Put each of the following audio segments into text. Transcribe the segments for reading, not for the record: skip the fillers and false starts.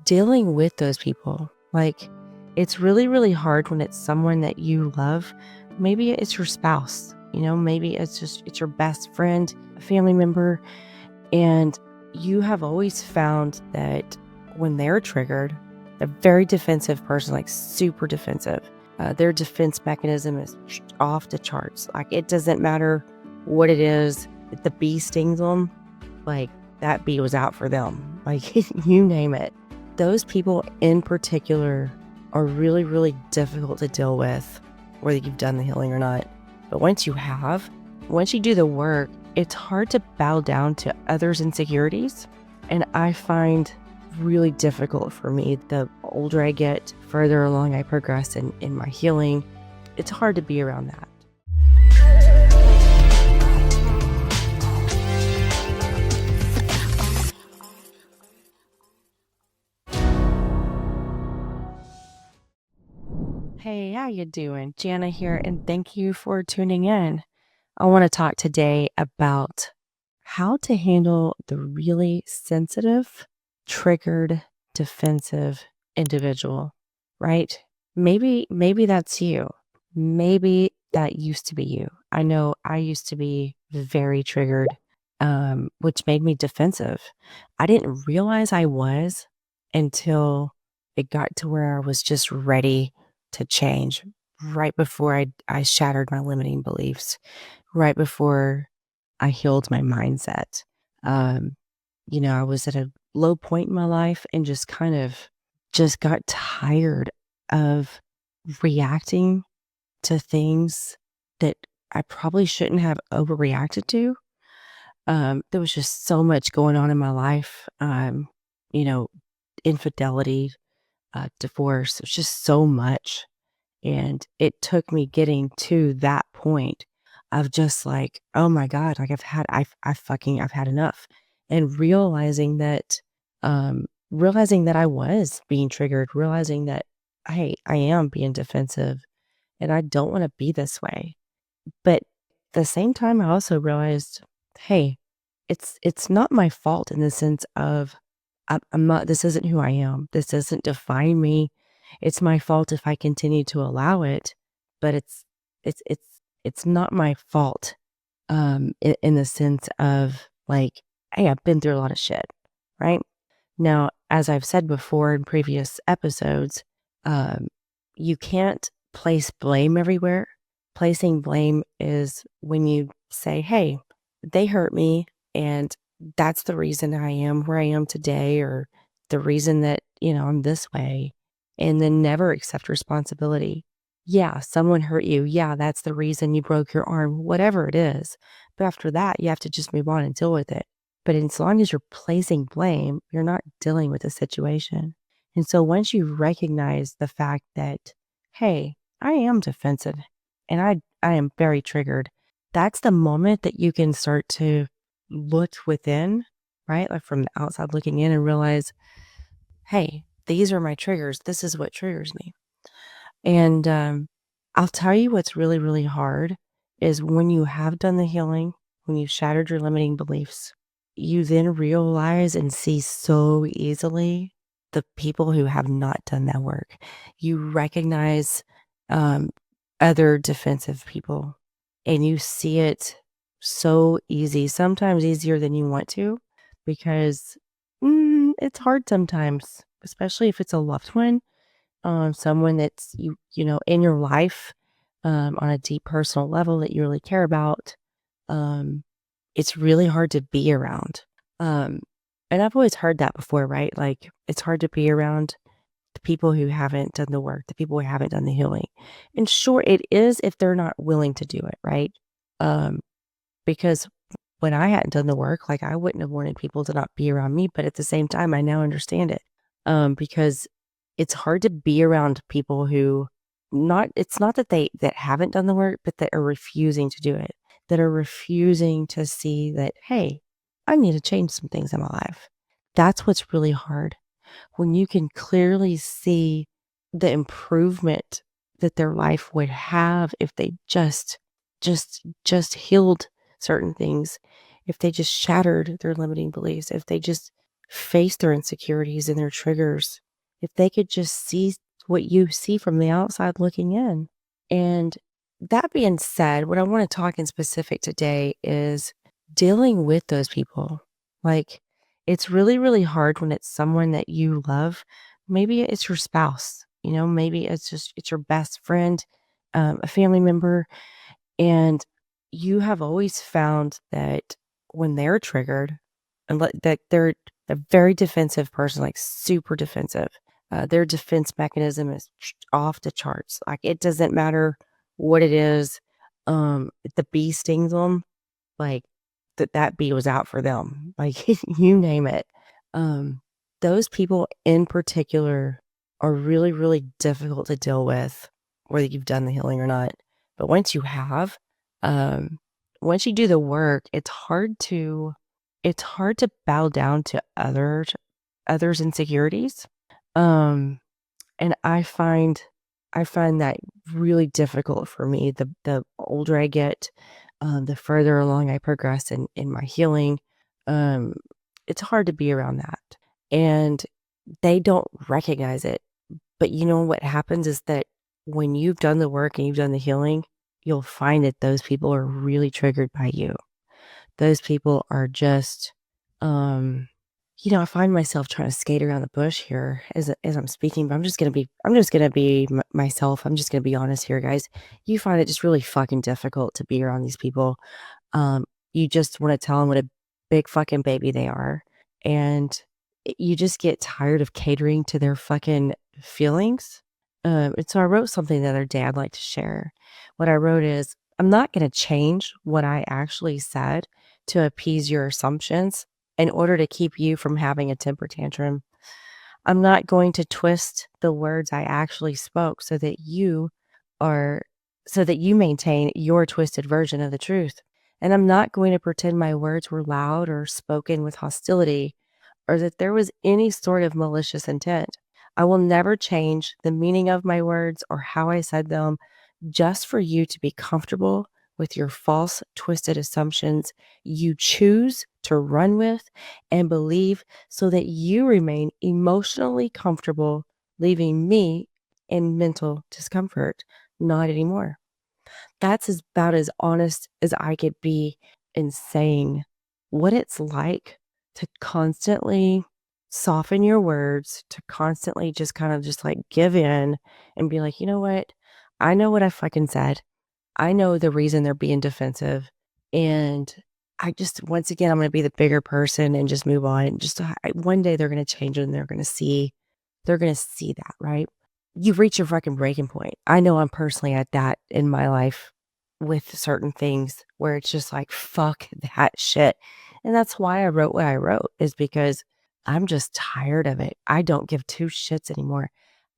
dealing with those people. Like, it's really, really hard when it's someone that you love. Maybe it's your spouse, maybe it's your best friend, a family member. And you have always found that when they're triggered, a very defensive person, like super defensive, their defense mechanism is off the charts. Like, it doesn't matter what it is. If the bee stings them, like, that bee was out for them. Like, you name it. Those people in particular are really, really difficult to deal with, whether you've done the healing or not. But once you do the work, it's hard to bow down to others' insecurities. And I find really difficult for me. The older I get, further along I progress in my healing, it's hard to be around that. Hey, how you doing? Janna here, and thank you for tuning in. I want to talk today about how to handle the really sensitive, triggered, defensive individual, right? Maybe that's you. Maybe that used to be you. I know I used to be very triggered, which made me defensive. I didn't realize I was until it got to where I was just ready to change right before I shattered my limiting beliefs, right before I healed my mindset. I was at a low point in my life and just got tired of reacting to things that I probably shouldn't have overreacted to. There was just so much going on in my life. Infidelity, divorce. There's just so much. And it took me getting to that point of just like, oh my God, like I've had enough. And realizing that I was being triggered, realizing that, hey, I am being defensive and I don't want to be this way. But at the same time, I also realized, hey, it's not my fault in the sense of I'm not, this isn't who I am. This doesn't define me. It's my fault if I continue to allow it, but it's not my fault in the sense of like, hey, I've been through a lot of shit, right? Now, as I've said before in previous episodes, you can't place blame everywhere. Placing blame is when you say, hey, they hurt me and that's the reason I am where I am today, or the reason that, I'm this way, and then never accept responsibility. Yeah, someone hurt you. Yeah, that's the reason you broke your arm, whatever it is. But after that, you have to just move on and deal with it. But as long as you're placing blame, you're not dealing with the situation. And so once you recognize the fact that, hey, I am defensive and I am very triggered, that's the moment that you can start to look within, right? Like from the outside looking in and realize, hey, these are my triggers. This is what triggers me. And I'll tell you what's really, really hard is when you have done the healing, when you've shattered your limiting beliefs, you then realize and see so easily the people who have not done that work. You recognize other defensive people and you see it so easy, sometimes easier than you want to, because it's hard sometimes, especially if it's a loved one, someone that's in your life, on a deep personal level that you really care about. It's really hard to be around. And I've always heard that before, right? Like, it's hard to be around the people who haven't done the work, the people who haven't done the healing. And sure, it is if they're not willing to do it, right? Because when I hadn't done the work, like, I wouldn't have wanted people to not be around me. But at the same time, I now understand it, because it's hard to be around people who it's not that haven't done the work, but that are refusing to do it, that are refusing to see that, hey, I need to change some things in my life. That's what's really hard. When you can clearly see the improvement that their life would have if they just healed certain things, if they just shattered their limiting beliefs, if they just face their insecurities and their triggers, if they could just see what you see from the outside looking in. And that being said, what I want to talk in specific today is dealing with those people. Like, it's really, really hard when it's someone that you love. Maybe it's your spouse, maybe it's your best friend, a family member. And you have always found that when they're triggered, and that they're a very defensive person, like super defensive, their defense mechanism is off the charts. Like, it doesn't matter what it is. If the bee stings them, like that bee was out for them. Like, you name it. Um, those people in particular are really, really difficult to deal with, whether you've done the healing or not. But once you have, um, once you do the work, it's hard to bow down to others' insecurities. Um, and I find that really difficult for me. The older I get, the further along I progress in my healing, um, it's hard to be around that. And they don't recognize it. But you know what happens is that when you've done the work and you've done the healing, you'll find that those people are really triggered by you. Those people are just, um, I find myself trying to skate around the bush here as I'm speaking, but I'm just gonna be myself. I'm just gonna be honest here, guys. You find it just really fucking difficult to be around these people. Um, you just want to tell them what a big fucking baby they are, and you just get tired of catering to their fucking feelings. And so I wrote something the other day I'd like to share. What I wrote is, I'm not going to change what I actually said to appease your assumptions in order to keep you from having a temper tantrum. I'm not going to twist the words I actually spoke are so that you maintain your twisted version of the truth. And I'm not going to pretend my words were loud or spoken with hostility or that there was any sort of malicious intent. I will never change the meaning of my words or how I said them just for you to be comfortable with your false, twisted assumptions you choose to run with and believe so that you remain emotionally comfortable, leaving me in mental discomfort. Not anymore. That's about as honest as I could be in saying what it's like to constantly soften your words, to constantly just kind of just like give in and be like, you know what? I know what I fucking said. I know the reason they're being defensive. And I just, once again, I'm going to be the bigger person and just move on. One day they're going to change and they're going to see that, right? You've reached your fucking breaking point. I know I'm personally at that in my life with certain things where it's just like, fuck that shit. And that's why I wrote what I wrote, is because I'm just tired of it. I don't give two shits anymore.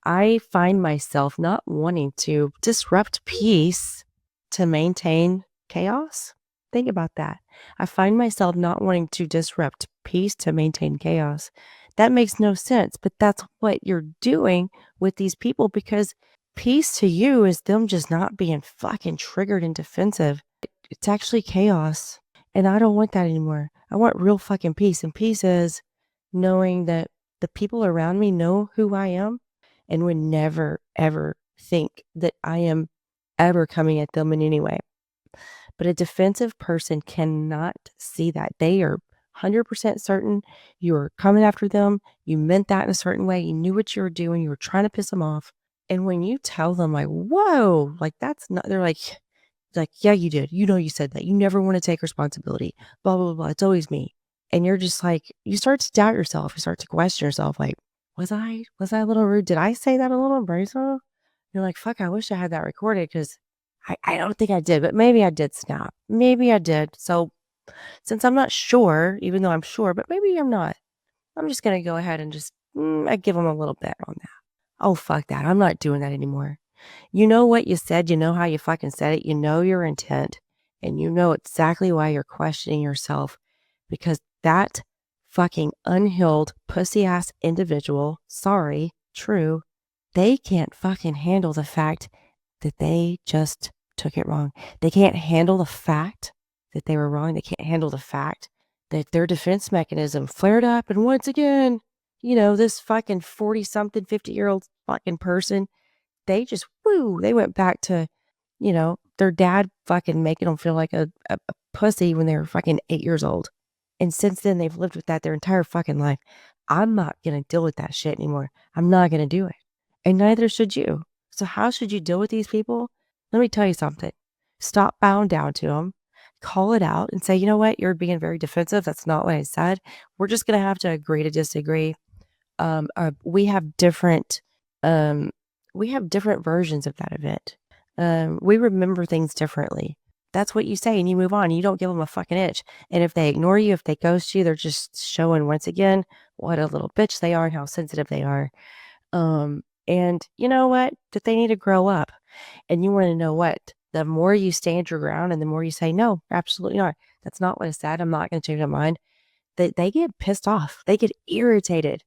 I find myself not wanting to disrupt peace to maintain chaos. Think about that. I find myself not wanting to disrupt peace to maintain chaos. That makes no sense, but that's what you're doing with these people, because peace to you is them just not being fucking triggered and defensive. It's actually chaos. And I don't want that anymore. I want real fucking peace. And peace is knowing that the people around me know who I am and would never, ever think that I am ever coming at them in any way. But a defensive person cannot see that. They are 100% certain you were coming after them. You meant that in a certain way. You knew what you were doing. You were trying to piss them off. And when you tell them, like, whoa, like, that's not, they're like, yeah, you did. You know, you said that. You never want to take responsibility. Blah, blah, blah. It's always me. And you're just like, you start to doubt yourself. You start to question yourself. Like, was I a little rude? Did I say that a little abrasive? You're like, fuck, I wish I had that recorded, because I don't think I did, but maybe I did snap. Maybe I did. So since I'm not sure, even though I'm sure, but maybe I'm not, I'm just going to go ahead and just I give them a little bit on that. Oh, fuck that. I'm not doing that anymore. You know what you said. You know how you fucking said it. You know your intent, and you know exactly why you're questioning yourself, because that fucking unhealed pussy ass individual, sorry, true, they can't fucking handle the fact that they just took it wrong. They can't handle the fact that they were wrong. They can't handle the fact that their defense mechanism flared up. And once again, this fucking 40 something, 50-year-old fucking person, they just, they went back to, their dad fucking making them feel like a pussy when they were fucking 8 years old. And since then, they've lived with that their entire fucking life. I'm not going to deal with that shit anymore. I'm not going to do it. And neither should you. So how should you deal with these people? Let me tell you something. Stop bowing down to them. Call it out and say, you know what? You're being very defensive. That's not what I said. We're just going to have to agree to disagree. We have different versions of that event. We remember things differently. That's what you say, and you move on. You don't give them a fucking itch. And if they ignore you, if they ghost you, they're just showing once again what a little bitch they are and how sensitive they are. And you know what? That they need to grow up. And you want to know what? The more you stand your ground and the more you say, no, absolutely not. That's not what I said. I'm not going to change my mind. They get pissed off. They get irritated.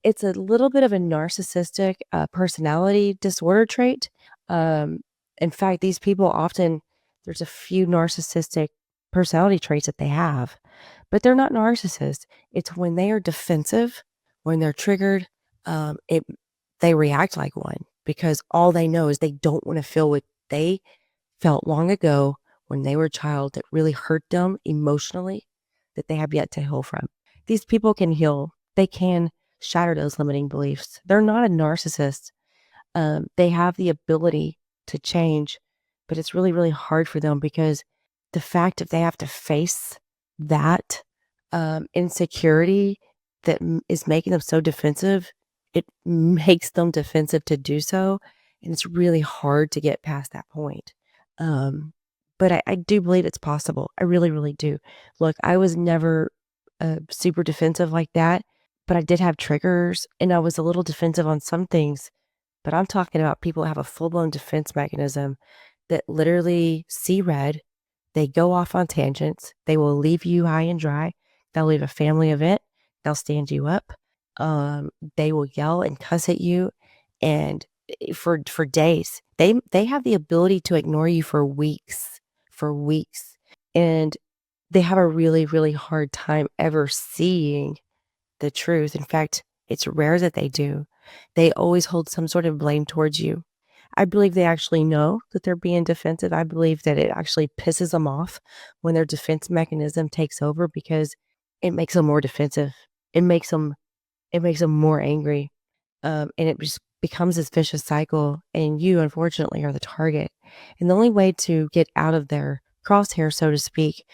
It's a little bit of a narcissistic personality disorder trait. In fact, these people often, there's a few narcissistic personality traits that they have, but they're not narcissists. It's when they are defensive, when they're triggered, they react like one because all they know is they don't want to feel what they felt long ago when they were a child that really hurt them emotionally, that they have yet to heal from. These people can heal. They can shatter those limiting beliefs. They're not a narcissist. They have the ability to change, but it's really, really hard for them because the fact that they have to face that insecurity that is making them so defensive, it makes them defensive to do so. And it's really hard to get past that point. But I do believe it's possible. I really, really do. Look, I was never super defensive like that, but I did have triggers and I was a little defensive on some things. But I'm talking about people who have a full-blown defense mechanism that literally see red. They go off on tangents. They will leave you high and dry. They'll leave a family event. They'll stand you up. They will yell and cuss at you, and for days. They have the ability to ignore you for weeks, and they have a really, really hard time ever seeing the truth. In fact, it's rare that they do. They always hold some sort of blame towards you. I believe they actually know that they're being defensive. I believe that it actually pisses them off when their defense mechanism takes over because it makes them more defensive. It makes them more angry. And it just becomes this vicious cycle. And you, unfortunately, are the target. And the only way to get out of their crosshair, so to speak,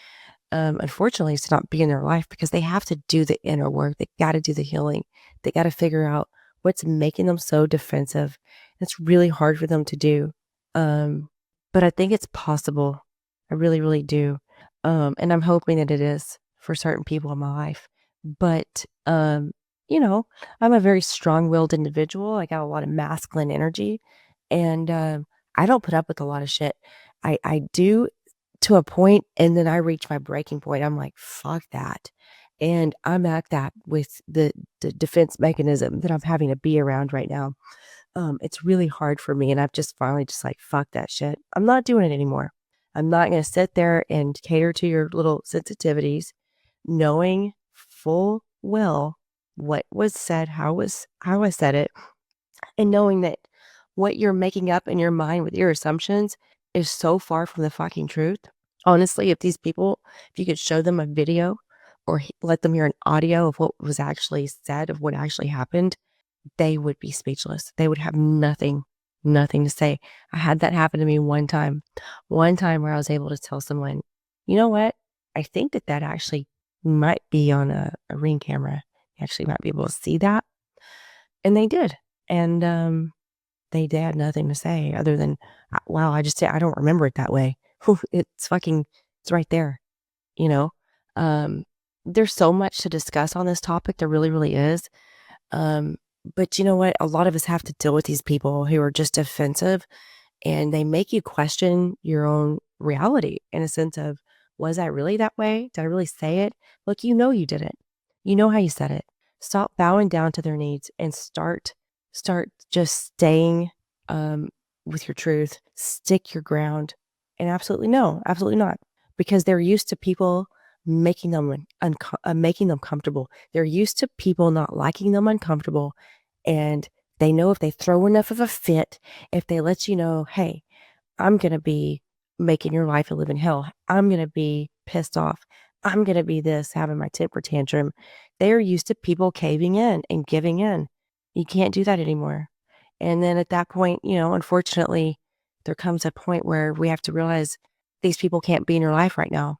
unfortunately, is to not be in their life because they have to do the inner work. They got to do the healing. They got to figure out what's making them so defensive. It's really hard for them to do. But I think it's possible. I really, really do. And I'm hoping that it is for certain people in my life. But, I'm a very strong-willed individual. I got a lot of masculine energy. And I don't put up with a lot of shit. I do to a point, and then I reach my breaking point. I'm like, fuck that. And I'm at that with the defense mechanism that I'm having to be around right now. It's really hard for me. And I've just finally just like, fuck that shit. I'm not doing it anymore. I'm not going to sit there and cater to your little sensitivities, knowing full well what was said, how I said it, and knowing that what you're making up in your mind with your assumptions is so far from the fucking truth. Honestly, if you could show them a video or let them hear an audio of what was actually said, of what actually happened, they would be speechless. They would have nothing to say. I had that happen to me one time where I was able to tell someone, you know what? I think that actually might be on a Ring camera. You actually might be able to see that. And they did. And they had nothing to say other than, wow, I don't remember it that way. It's right there, you know? There's so much to discuss on this topic. There really, really is. But you know what? A lot of us have to deal with these people who are just defensive and they make you question your own reality in a sense of, was I really that way? Did I really say it? Look, you know you did it. You know how you said it. Stop bowing down to their needs and start just staying with your truth. Stick your ground. And absolutely no, absolutely not. Because they're used to people making them making them comfortable. They're used to people not liking them uncomfortable, and they know if they throw enough of a fit, if they let you know, hey, I'm going to be making your life a living hell. I'm going to be pissed off. I'm going to be this, having my temper tantrum. They're used to people caving in and giving in. You can't do that anymore. And then at that point, unfortunately, there comes a point where we have to realize these people can't be in your life right now.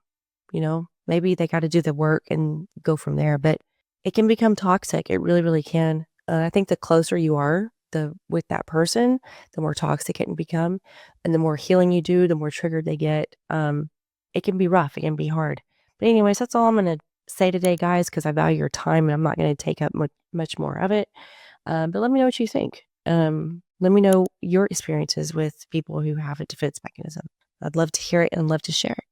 Maybe they got to do the work and go from there, but it can become toxic. It really, really can. I think the closer you are with that person, the more toxic it can become. And the more healing you do, the more triggered they get. It can be rough. It can be hard. But anyways, that's all I'm going to say today, guys, because I value your time and I'm not going to take up much more of it. But let me know what you think. Let me know your experiences with people who have a defense mechanism. I'd love to hear it and love to share it.